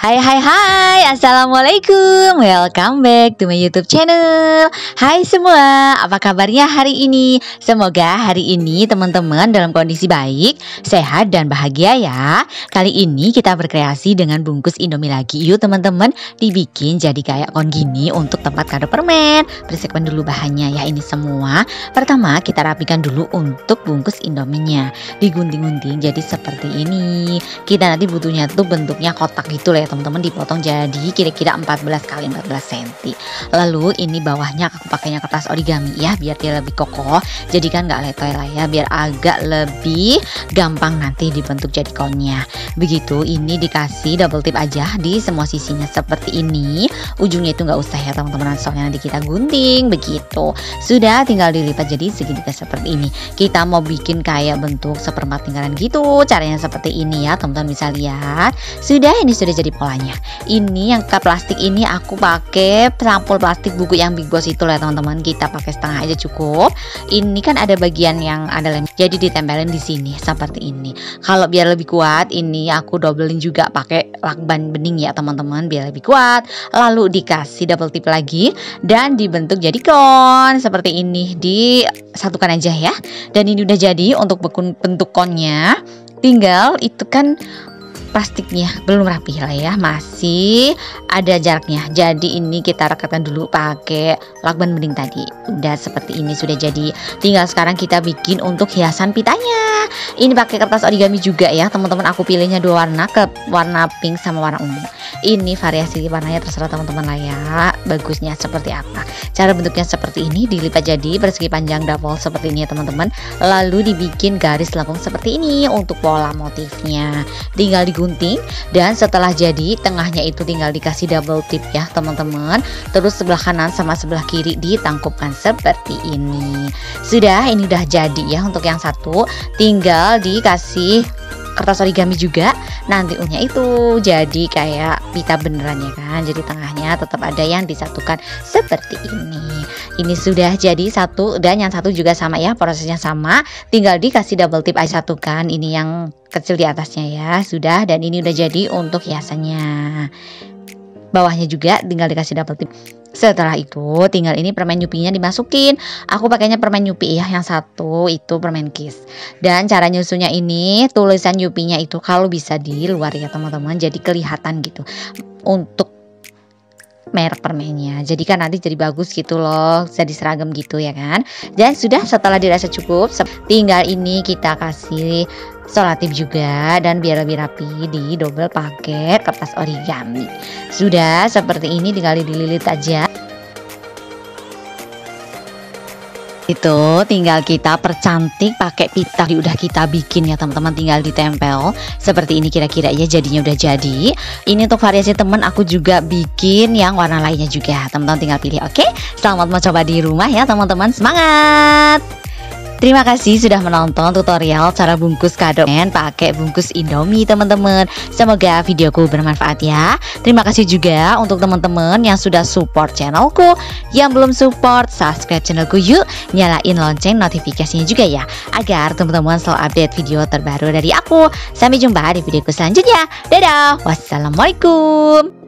Hai, Assalamualaikum. Welcome back to my YouTube channel. Hai semua, apa kabarnya hari ini? Semoga hari ini teman-teman dalam kondisi baik, sehat dan bahagia ya. Kali ini kita berkreasi dengan bungkus Indomie lagi. Yuk teman-teman, dibikin jadi kayak kon gini untuk tempat kado permen. Persiapkan dulu bahannya ya, ini semua. Pertama kita rapikan dulu untuk bungkus Indominya. Digunting-gunting jadi seperti ini. Kita nanti butuhnya tuh bentuknya kotak gitu lah ya teman-teman, dipotong jadi kira-kira 14 kali 14 cm. Lalu ini bawahnya aku pakainya kertas origami ya, biar dia lebih kokoh. Jadi kan nggak letoy lah ya, biar agak lebih gampang nanti dibentuk jadi konnya. Begitu, ini dikasih double tip aja di semua sisinya seperti ini. Ujungnya itu nggak usah ya teman-teman, soalnya nanti kita gunting. Begitu, sudah tinggal dilipat jadi segitiga seperti ini. Kita mau bikin kayak bentuk seperempat lingkaran gitu, caranya seperti ini ya teman-teman, bisa lihat. Ini sudah jadi polanya. Ini yang ke plastik ini aku pakai sampul plastik buku yang Big Boss itu lah teman-teman. Kita pakai setengah aja cukup. Ini kan ada bagian yang ada lem, jadi ditempelin di sini seperti ini. Kalau biar lebih kuat, ini aku dobelin juga pakai lakban bening ya teman-teman, biar lebih kuat. Lalu dikasih double tip lagi dan dibentuk jadi kon seperti ini. Disatukan aja ya. Dan ini udah jadi untuk bentuk konnya. Tinggal itu kan plastiknya belum rapi lah ya, masih ada jaraknya. Jadi ini kita rekatkan dulu pakai lakban bening tadi. Udah seperti ini sudah jadi. Tinggal sekarang kita bikin untuk hiasan pitanya. Ini pakai kertas origami juga ya teman-teman. Aku pilihnya dua warna, warna pink sama warna ungu. Ini variasi warnanya terserah teman-teman lah ya, bagusnya seperti apa. Cara bentuknya seperti ini, dilipat jadi persegi panjang double seperti ini ya teman-teman. Lalu dibikin garis lengkung seperti ini untuk pola motifnya. Tinggal digunting dan setelah jadi tengahnya itu tinggal dikasih double tip ya teman-teman. Terus sebelah kanan sama sebelah kiri ditangkupkan seperti ini. Sudah, ini udah jadi ya untuk yang satu. Tinggal dikasih kertas origami juga, nanti unnya itu jadi kayak pita beneran ya kan. Jadi tengahnya tetap ada yang disatukan seperti ini. Ini sudah jadi satu, dan yang satu juga sama ya, prosesnya sama, tinggal dikasih double tip aja satukan. Ini yang kecil di atasnya ya, sudah. Dan ini udah jadi untuk hiasannya. Bawahnya juga tinggal dikasih double tip. Setelah itu tinggal ini permen nyupinya dimasukin. Aku pakainya permen nyupi ya, yang satu itu permen kiss. Dan cara nyusunya ini, tulisan nyupinya itu kalau bisa di luar ya teman-teman, jadi kelihatan gitu untuk merek permennya. Jadi kan nanti jadi bagus gitu loh, jadi seragam gitu ya kan. Dan sudah, setelah dirasa cukup, tinggal ini kita kasih solatif juga, dan biar lebih rapi di double pakai kertas origami. Sudah seperti ini, tinggal dililit aja. Itu tinggal kita percantik pakai pita udah kita bikin ya teman-teman, tinggal ditempel seperti ini kira-kira ya, jadinya udah jadi. Ini untuk variasi temen, aku juga bikin yang warna lainnya juga, teman-teman tinggal pilih. Oke, selamat mencoba di rumah ya teman-teman, semangat. Terima kasih sudah menonton tutorial cara bungkus kado pakai bungkus Indomie teman-teman. Semoga videoku bermanfaat ya. Terima kasih juga untuk teman-teman yang sudah support channelku. Yang belum support, subscribe channelku yuk. Nyalain lonceng notifikasinya juga ya, agar teman-teman selalu update video terbaru dari aku. Sampai jumpa di videoku selanjutnya. Dadah, wassalamualaikum.